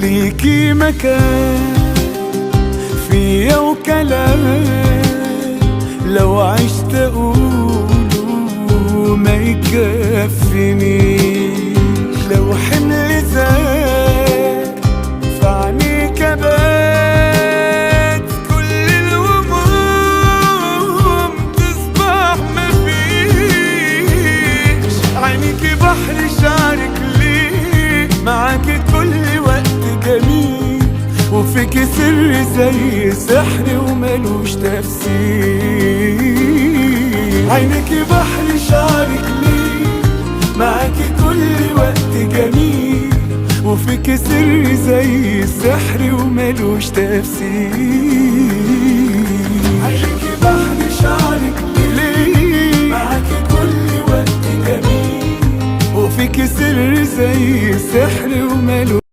ليكي مكان فيا وكلام لو عشت أقوله ما يكفينيش، لو حمل زاد فعنيك بات كل الهموم تصبح مفيش. عينيكي بحر شعرك ليه معاكي كل وقت جميل، وفيكي سر زي سحر وملوش تفسير. عينيكي بحر شعرك ليه معاكي كل وقت جميل، وفيكي سر زي السحر وملوش تفسير. عينيكي بحر شعرك ليه معاكي كل وقت جميل، وفيكي سر زي السحر وملوش